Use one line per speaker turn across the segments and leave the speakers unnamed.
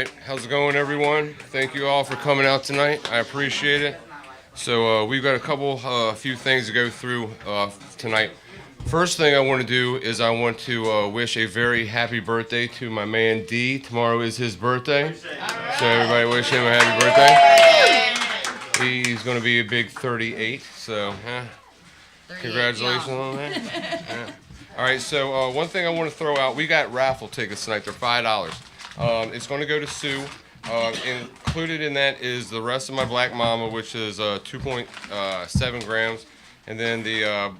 right, how's it going, everyone? Thank you all for coming out tonight. I appreciate it. So we've got a few things to go through tonight. First thing I want to do is I want to wish a very happy birthday to my man D. Tomorrow is his birthday. So everybody wish him a happy birthday. He's going to be a big 38, so congratulations on that. Yeah. All right, so one thing I want to throw out, we got raffle tickets tonight. They're $5. It's going to go to Sue. Included in that is the rest of my Black Mama, which is 2.7 grams, and then the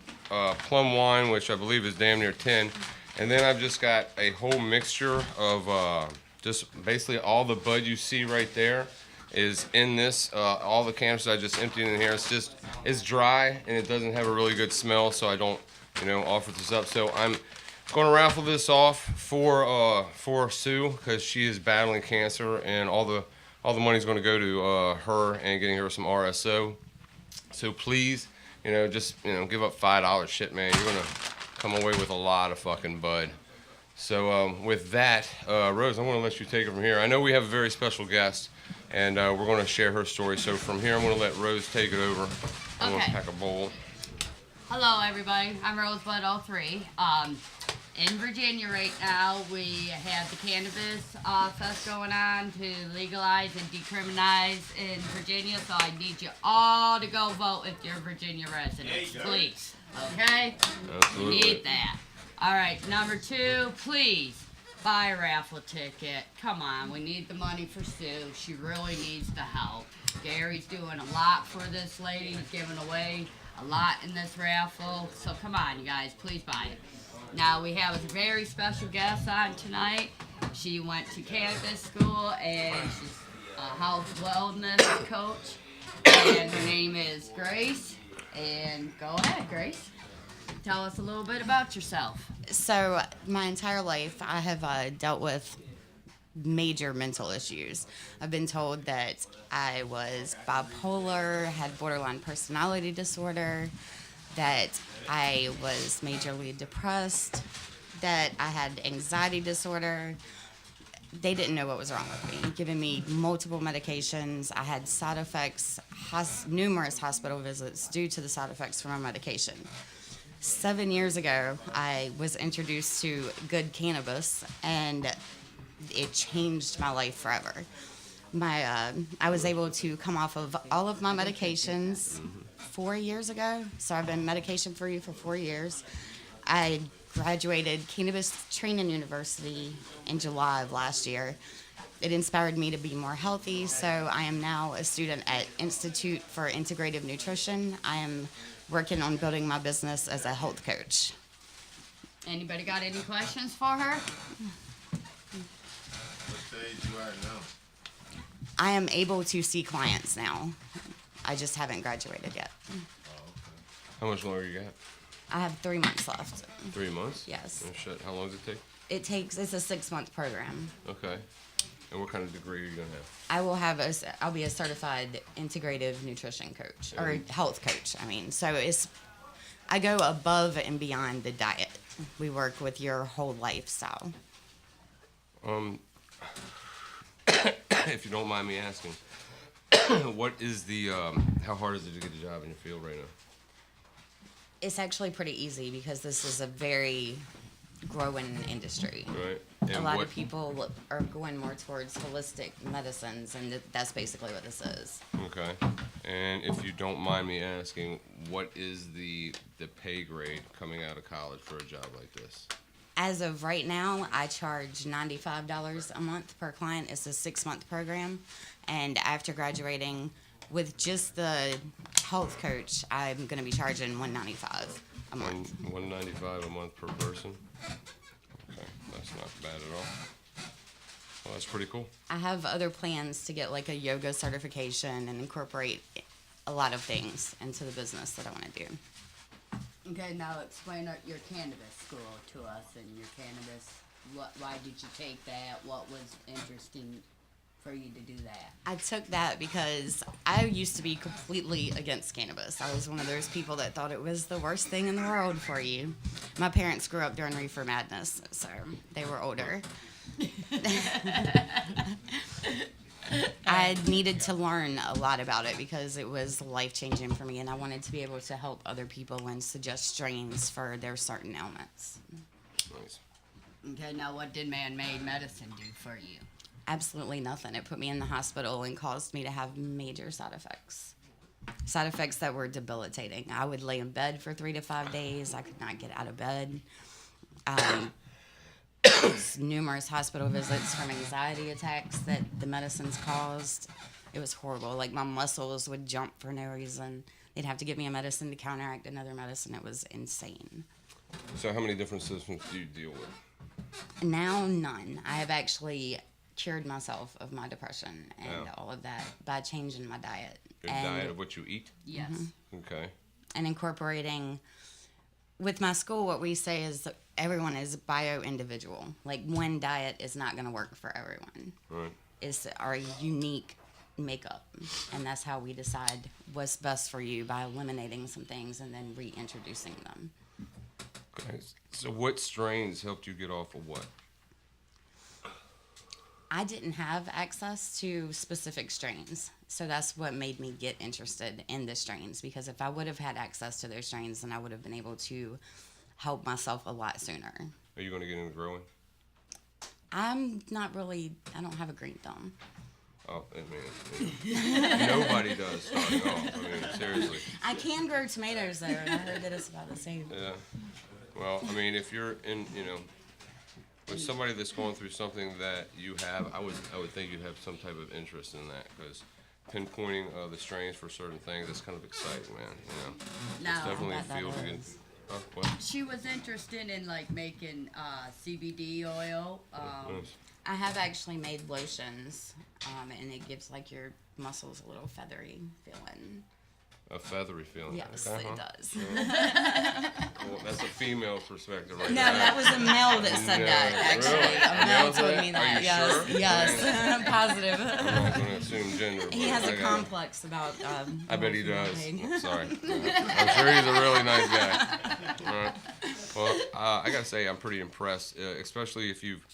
plum wine, which I believe is damn near 10. And then I've just got a whole mixture of just basically all the bud you see right there is in this. All the cannabis I just emptied in here. It's dry and it doesn't have a really good smell, so I don't offer this up. So I'm going to raffle this off for Sue because she is battling cancer, and all the money's going to go to her and getting her some RSO. So please, just give up $5. Shit, man, you're gonna come away with a lot of fucking bud. So with that, Rose, I'm gonna let you take it from here. I know we have a very special guest, and we're gonna share her story. So from here, I'm gonna let Rose take it over. I'm gonna pack a bowl.
Hello, everybody. I'm Rosebud 03. In Virginia right now, we have the Cannabis Fest going on to legalize and decriminalize in Virginia, so I need you all to go vote if you're Virginia residents, please. Okay?
Absolutely.
We need that. All right, number 2, please buy a raffle ticket. Come on, we need the money for Sue. She really needs the help. Gary's doing a lot for this lady. He's giving away a lot in this raffle, so come on, you guys, please buy it. Now we have a very special guest on tonight. She went to cannabis school and she's a health wellness coach. And her name is Grace. And go ahead, Grace. Tell us a little bit about yourself.
So my entire life I have dealt with major mental issues. I've been told that I was bipolar, had borderline personality disorder, that I was majorly depressed, that I had anxiety disorder. They didn't know what was wrong with me, giving me multiple medications. I had side effects, numerous hospital visits due to the side effects from my medication. 7 years ago, I was introduced to good cannabis, and it changed my life forever. I was able to come off of all of my medications 4 years ago, so I've been medication free for 4 years. I graduated Cannabis Training University in July of last year. It inspired me to be more healthy, so I am now a student at Institute for Integrative Nutrition. I am working on building my business as a health coach.
Anybody got any questions for her?
What stage you at now?
I am able to see clients now. I just haven't graduated yet.
Oh, okay.
How much longer you got?
I have 3 months left.
3 months?
Yes.
Oh shit, how long does it take?
It's a 6-month program.
Okay. And what kind of degree are you gonna have?
I'll be a certified integrative nutrition coach, or health coach, I mean. So I go above and beyond the diet. We work with your whole lifestyle.
If you don't mind me asking, what is how hard is it to get a job in your field right now?
It's actually pretty easy because this is a very growing industry.
Right. And
a lot of people are going more towards holistic medicines, and that's basically what this is.
Okay. And if you don't mind me asking, what is the pay grade coming out of college for a job like this?
As of right now, I charge $95 a month per client. It's a 6-month program. And after graduating, with just the health coach, I'm going to be charging $195 a month.
$195 a month per person? Okay, that's not bad at all. Well, that's pretty cool.
I have other plans to get like a yoga certification and incorporate a lot of things into the business that I want to do.
Okay, now explain your cannabis school to us and your cannabis. Why did you take that? What was interesting for you to do that?
I took that because I used to be completely against cannabis. I was one of those people that thought it was the worst thing in the world for you. My parents grew up during Reefer Madness, so they were older. I needed to learn a lot about it because it was life-changing for me, and I wanted to be able to help other people and suggest strains for their certain ailments.
Nice.
Okay, now what did man-made medicine do for you?
Absolutely nothing. It put me in the hospital and caused me to have major side effects. Side effects that were debilitating. I would lay in bed for 3 to 5 days. I could not get out of bed. Numerous hospital visits from anxiety attacks that the medicines caused. It was horrible. Like, my muscles would jump for no reason. They'd have to give me a medicine to counteract another medicine. It was insane.
So how many different systems do you deal with?
Now, none. I have actually cured myself of my depression and all of that by changing my diet.
Your diet of what you eat?
Yes.
Okay.
And incorporating, with my school, what we say is that everyone is bio-individual. Like, one diet is not going to work for everyone.
Right.
It's our unique makeup, and that's how we decide what's best for you by eliminating some things and then reintroducing them.
Okay. So what strains helped you get off of what?
I didn't have access to specific strains, so that's what made me get interested in the strains, because if I would have had access to those strains, then I would have been able to help myself a lot sooner.
Are you going to get into growing?
I don't have a green thumb.
Oh, I mean, nobody does starting off. I mean, seriously.
I can grow tomatoes, though, and I heard that it's about the same.
Yeah. Well, I mean, if you're in, with somebody that's going through something that you have, I would think you'd have some type of interest in that, because pinpointing the strains for certain things, that's kind of exciting, man.
No,
it's definitely a
bet that
field to get.
is.
What?
She was interested in like making CBD oil.
Nice.
I have actually made lotions, and it gives like your muscles a little feathery feeling.
A feathery feeling.
Yes,
Okay,
it does.
Well, that's a female perspective right
No,
there.
that was a male that said
No,
that, actually.
really?
A
A
male
male
told
said
me
that? Are
that.
you
Yes,
sure?
yes. I'm positive.
I'm not going to assume gender.
He
but
has a
I got it.
complex about.
I bet he does.
being-
I'm sorry. I'm sure he's a really nice guy. All right. Well, I gotta say, I'm pretty impressed, especially if you've,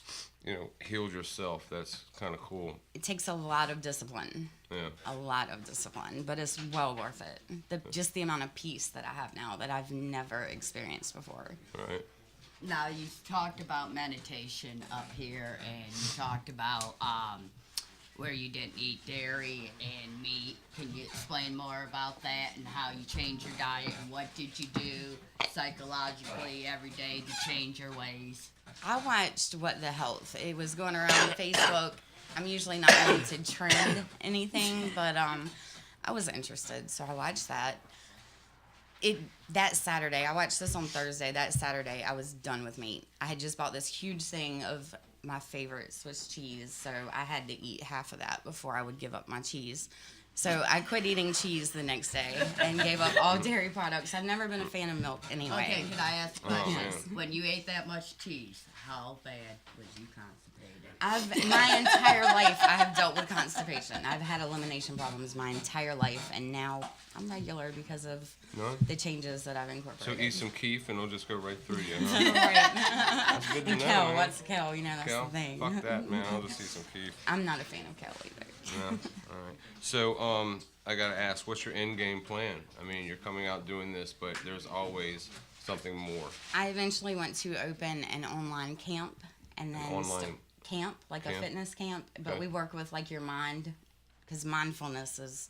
healed yourself. That's kind of cool.
It takes a lot of discipline.
Yeah.
A lot of discipline, but it's well worth it. Just the amount of peace that I have now that I've never experienced before.
All right.
Now you talked about meditation up here, and you talked about where you didn't eat dairy and meat. Can you explain more about that and how you changed your diet, and what did you do psychologically every day to change your ways?
I watched What the Health. It was going around Facebook. I'm usually not one to trend anything, but I was interested, so I watched that. That Saturday, I watched this on Thursday. That Saturday, I was done with meat. I had just bought this huge thing of my favorite Swiss cheese, so I had to eat half of that before I would give up my cheese. So I quit eating cheese the next day and gave up all dairy products. I've never been a fan of milk anyway.
Okay, can I ask a question?
man.
When you ate that much cheese, how bad was you constipated?
My entire life, I have dealt with constipation. I've had elimination problems my entire life, and now I'm regular because of
No?
the changes that I've
So
incorporated.
eat some keef and it'll just go right through you, huh?
Right.
That's good to
And
know,
kale,
man.
what's kale? That's
Kel?
the thing.
Fuck that, man. I'll just eat some keef.
I'm not a fan of kale either.
Yeah. All right. So, I gotta ask, what's your end game plan? I mean, you're coming out doing this, but there's always something more.
I eventually went to open an online camp, and then
online
camp, like
camp?
a fitness camp. But
Okay.
we work with like your mind, because mindfulness is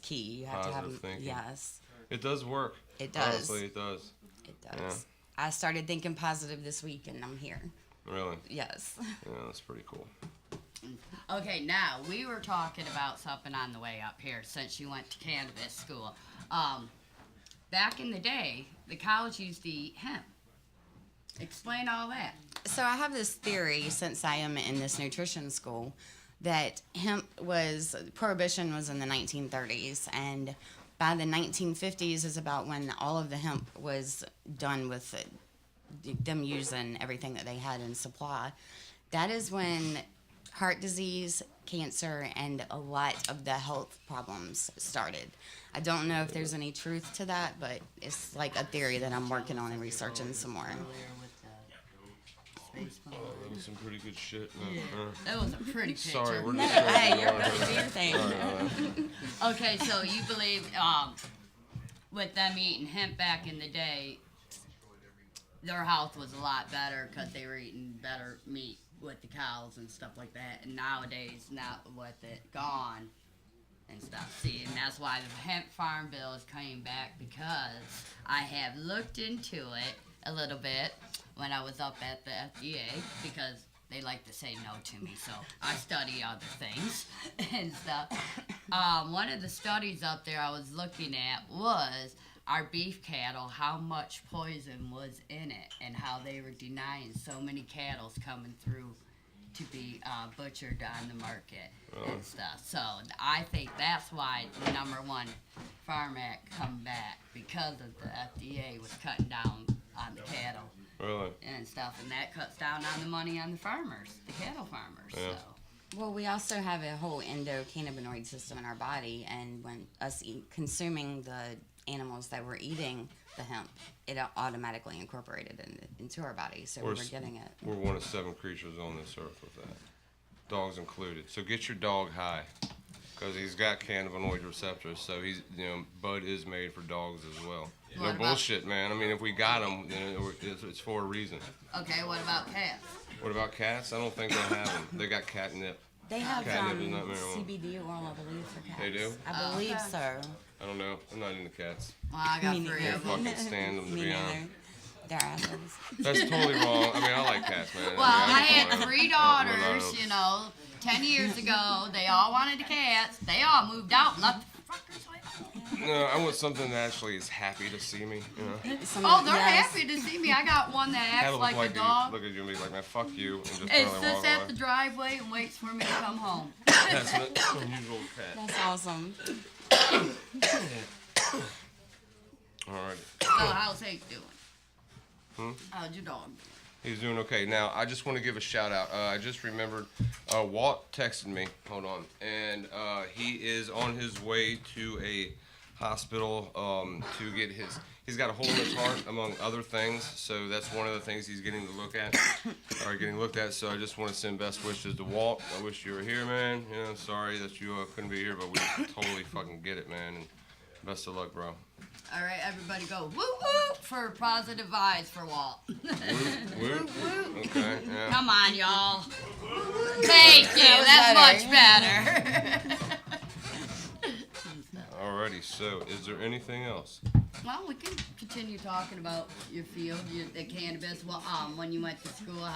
key. You have to
Positive
have
thinking.
yes,
It does work.
it does.
Honestly, it does.
It does. I started thinking positive this week, and I'm here.
Really.
Yes.
Yeah, that's pretty cool.
Okay, now we were talking about something on the way up here since you went to cannabis school. Back in the day, the college used to eat hemp. Explain all that.
So I have this theory, since I am in this nutrition school, that prohibition was in the 1930s, and by the 1950s is about when all of the hemp was done with them using everything that they had in supply. That is when heart disease, cancer, and a lot of the health problems started. I don't know if there's any truth to that, but it's like a theory that I'm working on and researching some more.
baseball.
Oh, that was some pretty good shit.
Yeah, that was a pretty picture.
Sorry, we're
No,
just
hey, you're about to do your thing.
Okay, so you believe with them eating hemp back in the day, their health was a lot better because they were eating better meat with the cows and stuff like that. And nowadays, not with it gone and stuff. See, and that's why the hemp farm bill is coming back, because I have looked into it a little bit when I was up at the FDA, because they like to say no to me, so I study other things and stuff. One of the studies up there I was looking at was our beef cattle, how much poison was in it, and how they were denying so many cattle coming through to be butchered on the market and stuff. So I think that's why the #1 Farm Act come back, because of the FDA was cutting down on the cattle
Really?
and stuff, and that cuts down on the money on the farmers, the cattle farmers.
Yeah.
So
Well, we also have a whole endocannabinoid system in our body, and when us consuming the animals that we're eating, the hemp, it automatically incorporated into our body, so we were getting it.
We're one of 7 creatures on this earth with that. Dogs included. So get your dog high, because he's got cannabinoid receptors. So he's, bud is made for dogs as well.
What
No
about-
bullshit, man. I mean, if we got them, then it's for a reason.
okay, what about cats?
What about cats? I don't think they have them. They got catnip.
They have
Catnip is not marijuana.
CBD oil, I believe, for cats.
They do?
I believe
okay.
so.
I don't know. I'm not into cats.
Well, I got
Me
3
neither.
of them.
Fucking stand them, to
Me
be
neither.
honest.
They're assholes.
That's totally wrong. I mean, I like cats, man.
Well, I
mean,
had 3 daughters, 10 years ago. They all wanted the cats. They all moved out and left the fuckers with them.
No, I want something that actually is happy to see me.
Oh, they're happy to see me. I got one that acts
Cat'll
like a
look
dog.
look at you and be like, man, fuck you, and just
It
totally
sits
walk
at
away.
the driveway and waits for me to come home.
That's an unusual cat.
That's awesome.
Alright.
So how's Hank doing?
Hmm?
How's your dog doing?
He's doing okay. Now, I just want to give a shout out. I just remembered, Walt texted me. Hold on. And he is on his way to a hospital to get his. He's got a hole in his heart, among other things. So that's one of the things he's getting to look at, or getting looked at. So I just want to send best wishes to Walt. I wish you were here, man. Sorry that you couldn't be here, but we totally fucking get it, man. And best of luck, bro.
All right, everybody go woo woo for positive vibes for Walt.
Woo. Okay. Yeah.
Come on, y'all. Thank you.
That was
That's much better.
Alrighty. So, is there anything else?
Well, we can continue talking about your field, the cannabis. Well, when you went to school,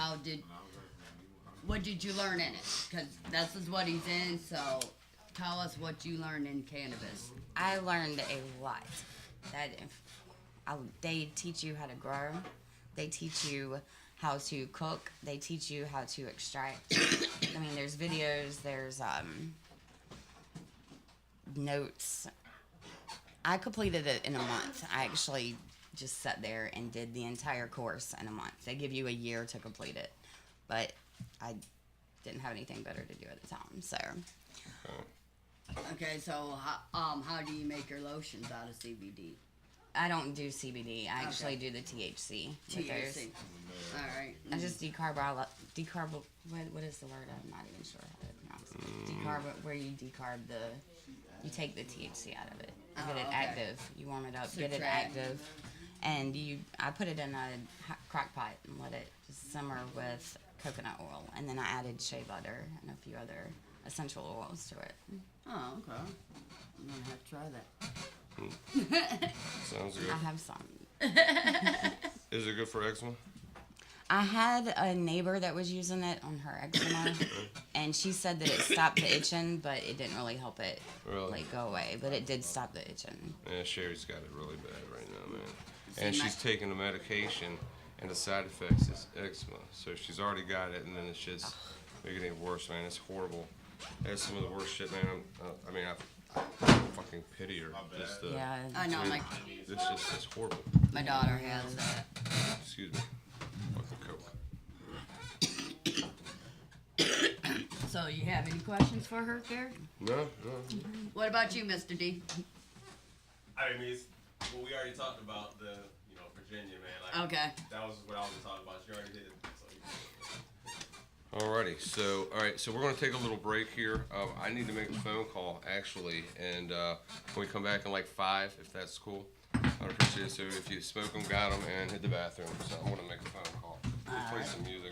what did you learn in it? Because this is what he's in. So, tell us what you learned in cannabis.
I learned a lot. They teach you how to grow. They teach you how to cook. They teach you how to extract. I mean, there's videos. There's notes. I completed it in a month. I actually just sat there and did the entire course in a month. They give you a year to complete it, but I didn't have anything better to do at the time, so.
Okay, so how do you make your lotions out of CBD?
I don't do CBD. I actually do the THC. with theirs.
THC. All right.
I just what is the word? I'm not even sure how to pronounce it. Where you you take the THC out of it. You get it
okay.
active. You warm it up, get it
Subtract.
active. And I put it in a crock pot and let it just simmer with coconut oil. And then I added shea butter and a few other essential oils to it.
Oh, okay. I'm gonna have to try that.
Sounds good.
I have some.
Is it good for eczema?
I had a neighbor that was using it on her eczema, and she said that it stopped the itching, but it didn't really help it go away. But it did stop the itching.
Yeah, Sherry's got it really bad right now, man. And she's taking the medication, and the side effects is eczema. So she's already got it, and then it's just making it worse, man. It's horrible. That's some of the worst shit, man. I fucking pity her. Just,
Yeah.
I know,
it's horrible.
my daughter has that.
Excuse me. Fucking coke.
So, you have any questions for her, Gary?
No.
What about you, Mr. D?
I mean, we already talked about the, Virginia, man. Like,
Okay.
that was what I was talking about. You already did it. So,
Alrighty, so we're gonna take a little break here. I need to make a phone call actually, and when we come back in like 5, if that's cool, I'd appreciate it. So if you smoke them, got them, and hit the bathroom. So I'm gonna make a phone call. Play some music.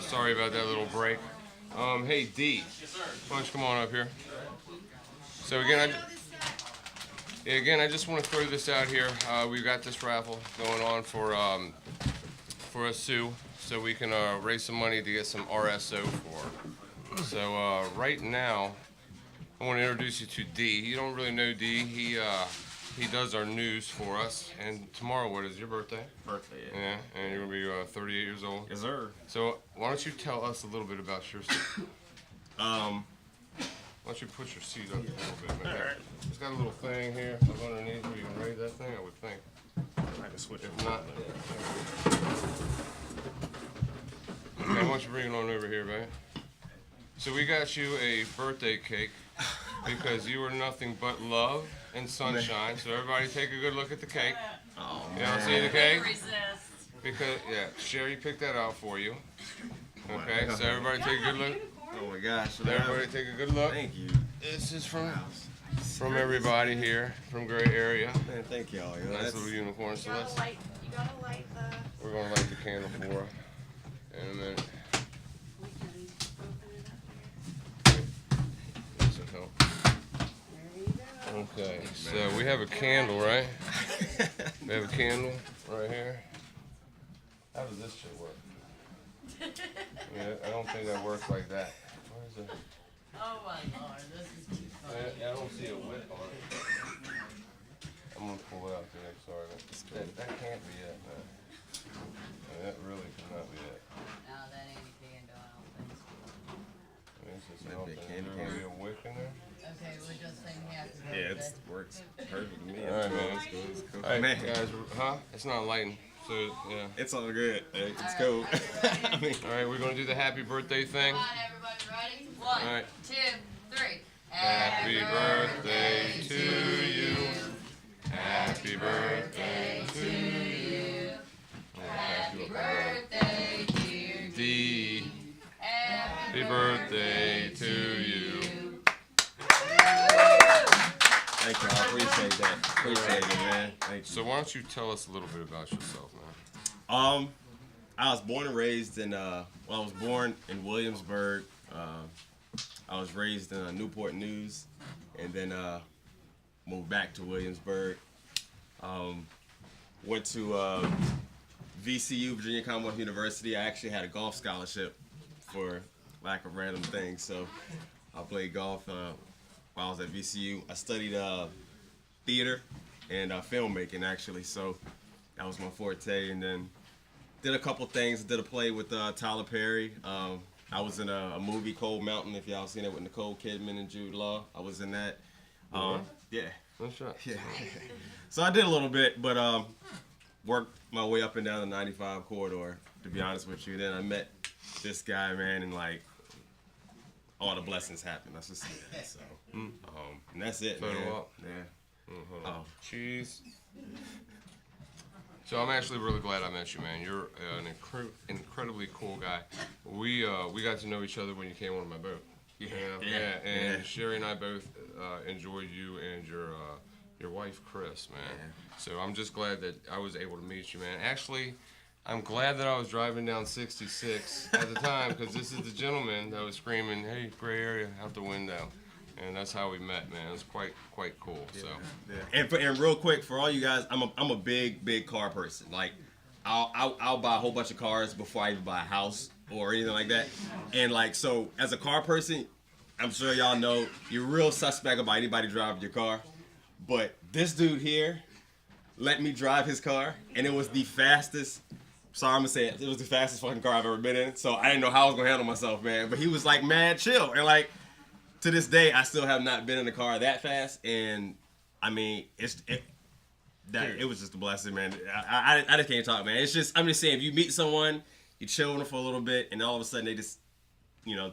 Sorry about that little break. Hey, D. Why don't you come on up here? So again, I just want to throw this out here. We've got this raffle going on for a Sue, so we can raise some money to get some RSO for her. So right now, I want to introduce you to D. You don't really know D. He does our news for us. And tomorrow, what is your birthday?
Birthday,
Yeah, and you're going to be 38 years old.
Yes, sir.
So why don't you tell us a little bit about yourself? Why don't you put your seat up a little bit, man?
Alright.
It's got a little thing here up underneath where you can raise that thing, I would think.
I can switch it.
If not, okay, why don't you bring it on over here, man? So we got you a birthday cake because you are nothing but love and sunshine. So everybody take a good look at the cake.
Oh,
You don't see the cake? Because, yeah, Sherry picked that out for you. Okay, so everybody take a good look.
Oh my gosh.
Everybody take a good look.
Thank you.
This is from everybody here from Gray Area.
Man, thank y'all. Yo,
Nice
that's,
little unicorn. So let's,
You gotta light the.
we're gonna light the candle for her in a minute.
We can open it up here.
This will help.
There you go.
Okay, so we have a candle, right? We have a candle right here. How does this shit work? Yeah, I don't think that works like that. Where is it?
Oh my lord, this is too funny.
I don't see a wick on it. I'm gonna pull it out there. Sorry, that can't be it, man. Yeah, that really cannot be it.
No, that ain't a candle, I don't think so.
This is
Might be a
nothing.
candy
There's
cane.
gonna be a wick in there.
Okay, we'll just sing happy birthday.
yeah, it works perfect to me.
All right, man.
It's cool. It's cool.
All right,
Man,
guys. Huh? It's not lighting. So yeah.
it's all good. Hey, it's
All
cool.
right,
I mean,
All right, we're gonna do the happy birthday thing.
Come on, everybody, ready? One,
All right.
2, 3.
Happy birthday to you. Happy birthday to you.
Happy birthday, dear
D. Happy birthday to you.
thank y'all. I appreciate that. Appreciate it, man. Thank you.
So why don't you tell us a little bit about yourself, man?
I was born and raised in I was born in Williamsburg. I was raised in Newport News, and then moved back to Williamsburg. Went to VCU, Virginia Commonwealth University. I actually had a golf scholarship for lack of random things, so I played golf while I was at VCU. I studied theater and filmmaking, actually, so that was my forte. And then did a couple things. Did a play with Tyler Perry. I was in a movie, Cold Mountain, if y'all seen it, with Nicole Kidman and Jude Law. I was in that. Yeah.
No shot.
Yeah. So I did a little bit, but worked my way up and down the 95 corridor, to be honest with you. Then I met this guy, man, and like all the blessings happened. Let's just say that. So, and that's it,
Photo
man.
op.
Yeah.
Hold on.
Oh.
Cheese. So I'm actually really glad I met you, man. You're an incredibly cool guy. We got to know each other when you came on my boat.
Yeah.
Yeah. And
Yeah.
Sherry and I both enjoyed you and your wife, Chris, man.
Yeah.
So I'm just glad that I was able to meet you, man. Actually, I'm glad that I was driving down 66 at the time because this is the gentleman that was screaming, "Hey, Gray Area," out the window. And that's how we met, man. It was quite cool. So
Yeah. And real quick for all you guys, I'm a big car person. Like, I'll buy a whole bunch of cars before I even buy a house or anything like that. And like, so as a car person, I'm sure y'all know you're real suspect about anybody driving your car. But this dude here let me drive his car, and it was the fastest. Sorry, I'm gonna say it. It was the fastest fucking car I've ever been in. So I didn't know how I was gonna handle myself, man. But he was like mad chill, and like, to this day, I still have not been in a car that fast, and I mean, it was just a blessing, man. I just can't talk, man. It's just, I'm just saying, if you meet someone, you chill with them for a little bit, and all of a sudden they just,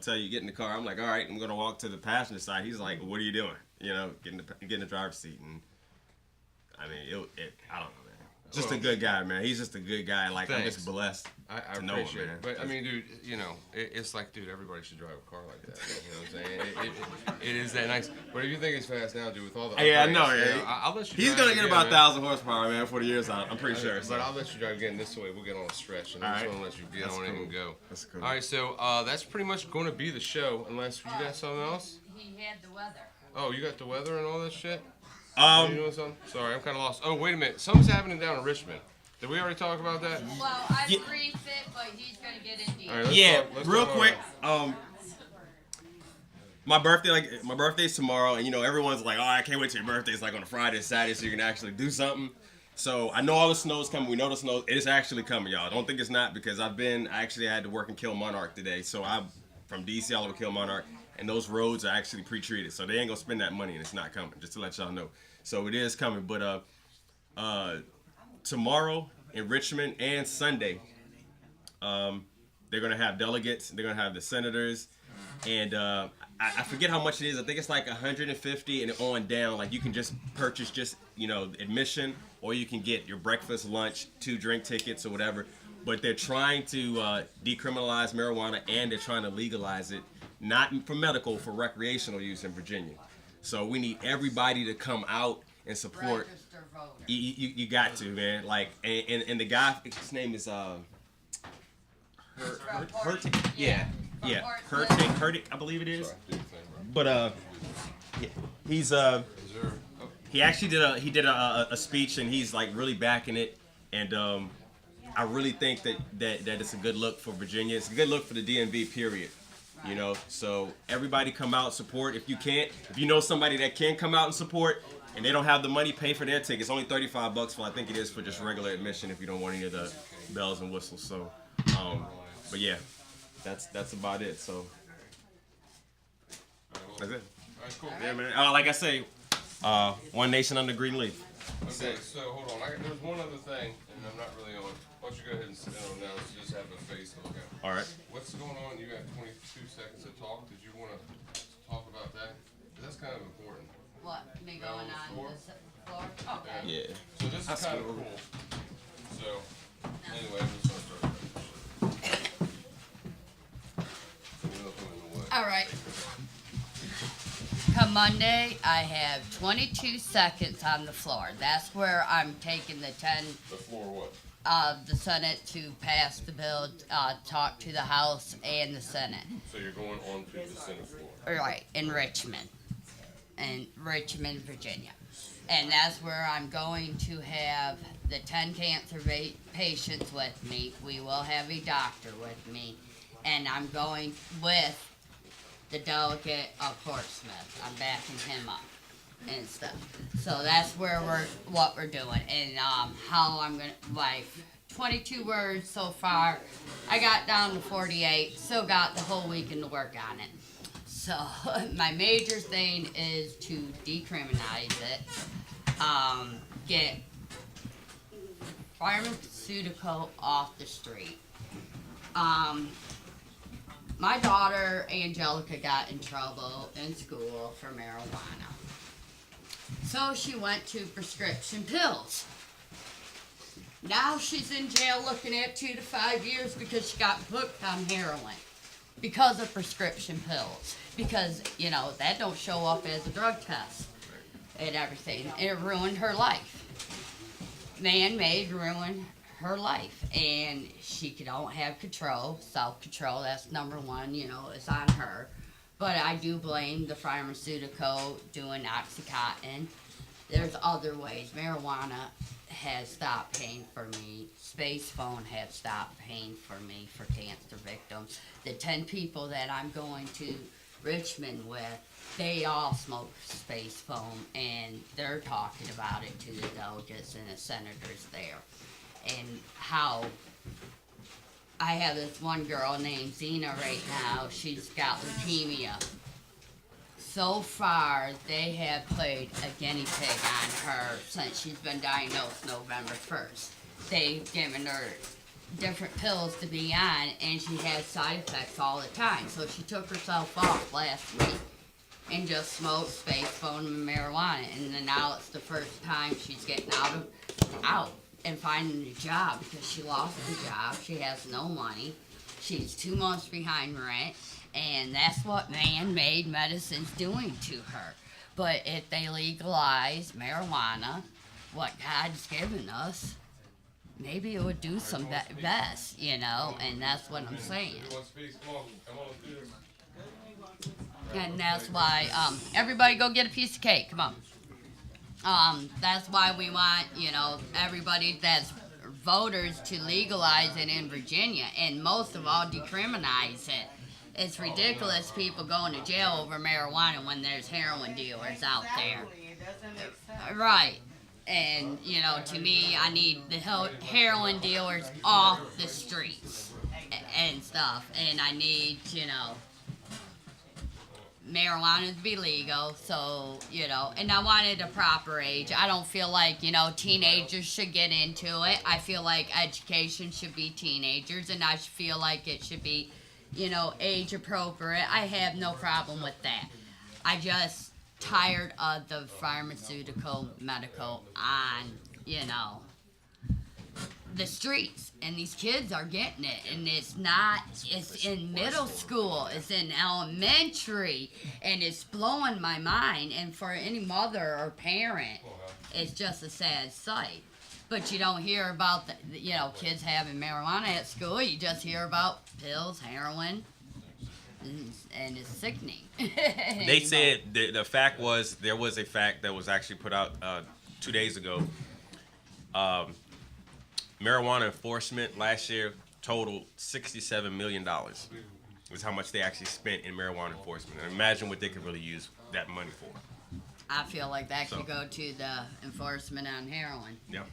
tell you get in the car. I'm like, all right, I'm gonna walk to the passenger side. He's like, what are you doing? Get in the driver's seat, and I mean, I don't know, man. just a good guy, man. He's just a good guy. Like, I'm
Thanks.
just blessed.
I
to know him,
appreciate it.
man.
But I mean, dude, you know, it's like, dude, everybody should drive a car like that. You know what I'm saying? It is that nice. But if you think it's fast now, dude, with all the
Yeah, I
upgrades,
know.
you
Yeah,
I'll let you.
he's
drive
gonna
it
get
again,
about
man.
1,000 horsepower, man, for the years out. I'm pretty sure.
But
So.
I'll let you drive again this way. We'll get on a stretch, and I just
Alright.
want to let you get
That's
on it
cool.
and go.
That's cool.
All right, so that's pretty much going to be the show, unless you got something else.
He had the weather.
Oh, you got the weather and all that shit. Are you doing something? Sorry, I'm kind of lost. Oh, wait a minute. Something's happening down in Richmond. Did we already talk about that?
Well, I
Yeah.
briefed it, but he's gonna get in deep.
All right, let's
Yeah,
talk-
real
talk
quick.
about
My birthday's tomorrow, and you know everyone's like, "Oh, I can't wait till your birthday." It's like on a Friday, Saturday, so you can actually do something. So I know all the snow's coming. We know the snow. It's actually coming, y'all. Don't think it's not because I actually had to work in Kilmonark today. So I'm from DC all over Kilmonark, and those roads are actually pre-treated, so they ain't gonna spend that money, and it's not coming. Just to let y'all know. So it is coming, but tomorrow in Richmond and Sunday, they're gonna have delegates. They're gonna have the senators, and I forget how much it is. I think it's like 150 and on down. Like you can just purchase admission, or you can get your breakfast, lunch, 2 drink tickets or whatever. But they're trying to decriminalize marijuana, and they're trying to legalize it, not for medical, for recreational use in Virginia. So we need everybody to come out and support.
Register voter.
You got to, man. Like, and the guy, his name is Hurt, I believe it is.
Sorry, do your thing, bro.
But yeah, he's
Is there? Oh,
he actually did a speech, and he's like really backing it, and I really think that it's a good look for Virginia. It's a good look for the DMV, period. You know, so everybody come out, support. If you know somebody that can come out and support, and they don't have the money, pay for their tickets. Only $35 for, I think it is, for just regular admission if you don't want any of the bells and whistles. So, but yeah, that's about it. So that's it.
all right, cool.
Yeah, man. Like I say, one nation under green leaf.
Okay, so hold on. There's one other thing, and I'm not really on. Why don't you go ahead and sit down now? So just have a face to look at.
All right.
What's going on? You got 22 seconds to talk. Did you want to talk about that? 'Cause that's kind of important.
What, me going on
Floor?
this floor? Okay.
Yeah.
So this is kind of cool. So anyway, I'm just gonna start.
All right. Come Monday, I have 22 seconds on the floor. That's where I'm taking the 10
The floor what?
of the Senate to pass the bill, talk to the House and the Senate.
So you're going on to the Senate floor.
Right, in Richmond, Virginia. And that's where I'm going to have the 10 cancer patients with me. We will have a doctor with me. And I'm going with the delegate of Portsmouth. I'm backing him up and stuff. So that's where what we're doing. And how I'm going to, like, 22 words so far. I got down to 48. Still got the whole weekend to work on it. So my major thing is to decriminalize it, get pharmaceutical off the street. My daughter Angelica got in trouble in school for marijuana, so she went to prescription pills. Now she's in jail looking at 2 to 5 years because she got hooked on heroin because of prescription pills. Because, you know, that don't show up as a drug test and everything. It ruined her life. Man-made ruined her life. And she don't have control, self-control. That's number one, you know, it's on her. But I do blame the pharmaceutical doing Oxycontin. There's other ways. Marijuana has stopped paying for me. Space phone has stopped paying for me for cancer victims. The 10 people that I'm going to Richmond with, they all smoke space foam, and they're talking about it to the delegates and the senators there. And how I have this one girl named Zena right now, she's got leukemia. So far, they have played a guinea pig on her since she's been diagnosed November 1st. They've given her different pills to be on, and she has side effects all the time. So she took herself off last week and just smoked space phone and marijuana. And then now it's the first time she's getting out and finding a job because she lost her job. She has no money. She's 2 months behind rent, and that's what man-made medicine's doing to her. But if they legalize marijuana, what God's given us, maybe it would do some best, you know, and that's what I'm saying. And that's why, everybody go get a piece of cake, come on. That's why we want, you know, everybody that's voters to legalize it in Virginia, and most of all, decriminalize it. It's ridiculous people going to jail over marijuana when there's heroin dealers out there. Right. And, you know, to me, I need the heroin dealers off the streets and stuff. And I need, you know, marijuana to be legal. So, you know, and I wanted a proper age. I don't feel like, you know, teenagers should get into it. I feel like education should be teenagers, and I feel like it should be, you know, age appropriate. I have no problem with that. I just tired of the pharmaceutical medical on, you know, the streets, and these kids are getting it, and it's in middle school, it's in elementary, and it's blowing my mind. And for any mother or parent, it's just a sad sight. But you don't hear about the, you know, kids having marijuana at school. You just hear about pills, heroin, and it's sickening.
They said the fact was, there was a fact that was actually put out 2 days ago. Marijuana enforcement last year totaled $67 million. Was how much they actually spent in marijuana enforcement. And imagine what they could really use that money for.
I feel like that could go to the enforcement on heroin.
Yep.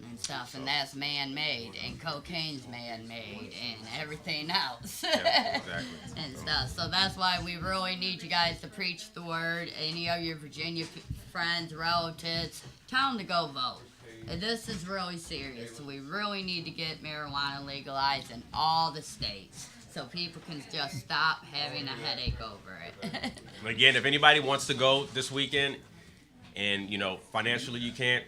And stuff, and that's man-made, and cocaine's man-made, and everything else.
Yeah, exactly.
And stuff. So that's why we really need you guys to preach the word. Any of your Virginia friends, relatives, tell them to go vote. And this is really serious. So we really need to get marijuana legalized in all the states, so people can just stop having a headache over it.
Again, if anybody wants to go this weekend, and you know financially you can't,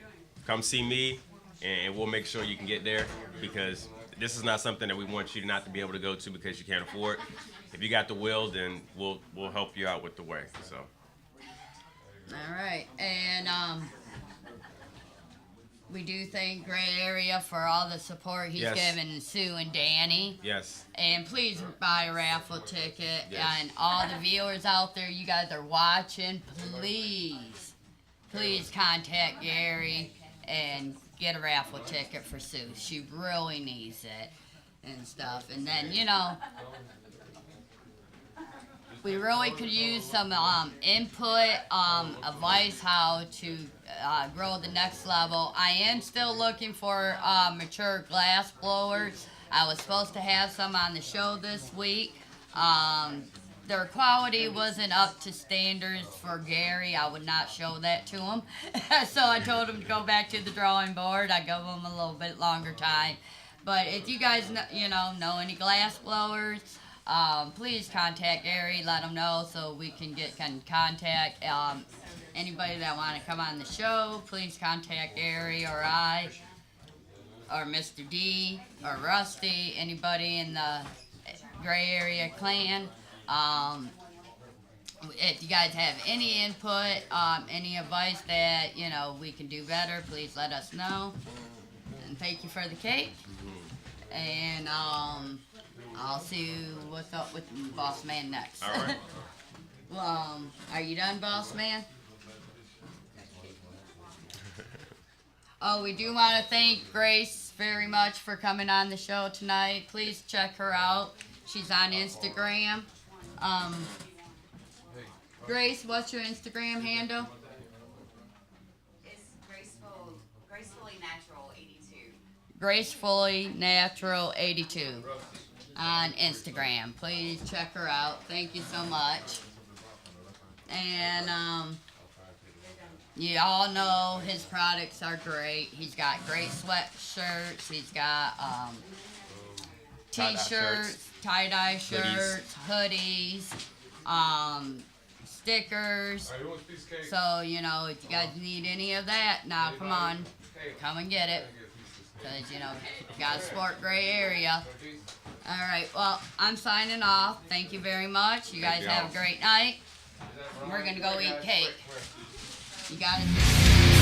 come see me. And we'll make sure you can get there, because this is not something that we want you not to be able to go to because you can't afford. If you got the will, then we'll help you out with the way. So.
All right, and we do thank Gray Area for all the support he's given Sue and Danny.
Yes.
And please buy a raffle ticket.
Yes.
And all the viewers out there, you guys are watching, please contact Gary and get a raffle ticket for Sue. She really needs it and stuff. And then, you know, we really could use some input, advice how to grow the next level. I am still looking for mature glass blowers. I was supposed to have some on the show this week. Their quality wasn't up to standards for Gary. I would not show that to him. So I told him to go back to the drawing board. I gave him a little bit longer time. But if you guys know any glass blowers, please contact Gary. Let him know so we can contact. Anybody that want to come on the show, please contact Gary or I or Mr. D or Rusty. Anybody in the Gray Area clan. If you guys have any input, any advice that, we can do better, please let us know. And thank you for the cake. And, I'll see what's up with Boss Man next.
All right.
Well, are you done, Boss Man? Oh, we do want to thank Grace very much for coming on the show tonight. Please check her out. She's on Instagram. Grace, what's your Instagram handle?
It's Gracefully Natural 82.
Gracefully Natural 82 on Instagram. Please check her out. Thank you so much. And you all know his products are great. He's got great sweatshirts. He's got t-shirts, tie-dye shirts, hoodies, stickers. So, if you guys need any of that, now come on, come and get it. Because, you know, got a sport gray area. All right, well, I'm signing off. Thank you very much. You guys
you
have
all.
a great night. We're going to go eat cake. You got it.